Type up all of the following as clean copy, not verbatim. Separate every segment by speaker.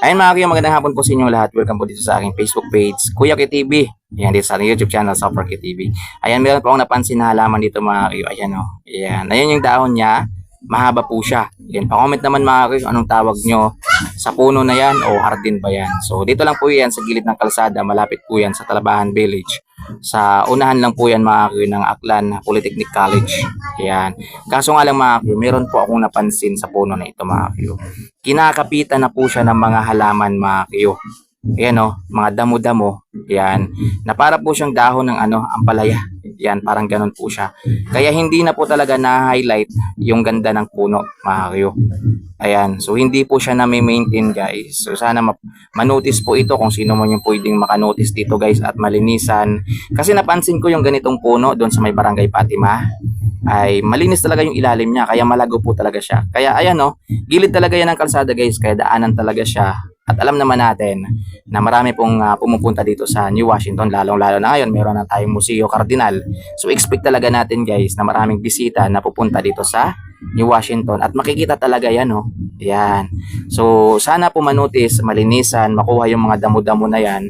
Speaker 1: Ayun mga kayo, magandang hapon po sa inyong lahat. Welcome po dito sa aking Facebook page, Kuya Ki TV. Ayan, dito sa aking YouTube channel, Super Ki TV. Ayan, meron po akong napansin na halaman dito mga kayo. Ayan o. Ayan, ayan yung dahon niya. Mahaba po siya. Ayan, pa-comment naman mga kayo, anong tawag nyo sa puno na yan o hardin ba yan. So, dito lang po yan sa gilid ng kalsada. Malapit po yan sa Talabahan Village. Sa unahan lang po yan mga kayo ng Aklan Polytechnic College. Ayan. Kaso nga lang mga kayo, meron po akong napansin sa puno na ito mga kayo. Kinakapitan na po siya ng mga halaman mga kayo. Ayan o, mga damo-damo. Ayan. Na para po siyang dahon ng ampalaya. Ayan, parang ganun po siya. Kaya hindi na po talaga na-highlight yung ganda ng puno mga kayo. Ayan. So, hindi po siya na-maintain guys. So, sana manotice po ito kung sino man yung pwedeng makanotice dito guys at malinisan. Kasi napansin ko yung ganitong puno doon sa may Barangay Fatima. Ay malinis talaga yung ilalim niya kaya malago po talaga siya. Kaya ayan gilid talaga yan ng kalsada guys, kaya daanan talaga siya. At alam naman natin na marami pong pumupunta dito sa New Washington, lalong-lalo na ngayon meron na tayong Museo Cardinal. So expect talaga natin guys na maraming bisita na pupunta dito sa New Washington at makikita talaga yan Yan. So sana po manotice, malinisan, makuha yung mga damo-damo na yan,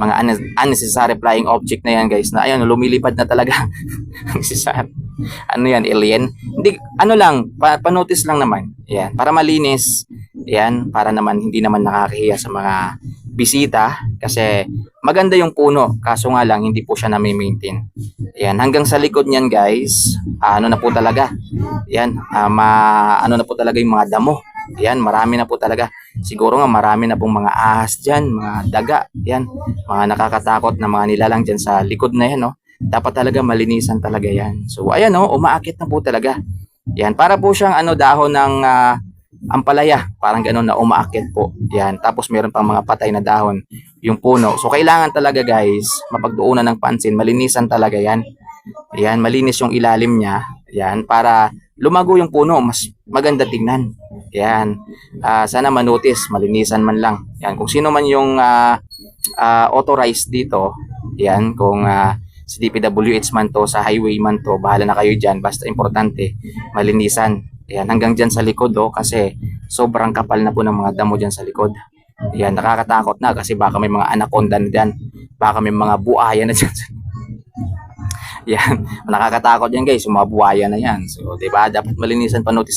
Speaker 1: mga unnecessary flying object na yan guys na ayun lumilipad na talaga. Unnecessary. Ano yan, alien? Hindi, lang, panotice lang naman. Yan, para malinis. Yan, para naman hindi naman nakakahiya sa mga bisita kasi maganda yung puno, kaso nga lang hindi po siya na-maintain. Yan, hanggang sa likod niyan guys, ano na po talaga. Yan, ano na po talaga yung mga damo. Yan, marami na po talaga. Siguro nga marami na pong mga ahas diyan, mga daga. Yan, mga nakakatakot na mga nilalang diyan sa likod na yan, Dapat talaga malinisan talaga yan. So ayan umaakit na po talaga. Yan, para po siyang dahon ng ampalaya. Parang gano'n na umaakit po. Yan, tapos meron pang mga patay na dahon yung puno. So kailangan talaga guys, mapagtuunan ng pansin, malinisan talaga yan. Yan, malinis yung ilalim niya. Yan, para lumago yung puno, mas maganda tingnan. Yan, sana manotice, malinisan man lang. Yan, kung sino man yung authorized dito, yan, kung sa DPWH man to, sa highway man to, bahala na kayo dyan. Basta importante, malinisan. Ayan, hanggang dyan sa likod kasi sobrang kapal na po ng mga damo dyan sa likod. Ayan, nakakatakot na kasi baka may mga anaconda na dyan. Baka may mga buaya na dyan. Yan, nakakatakot yan guys, yung mga buaya na yan. So, diba, dapat malinisan pa notice.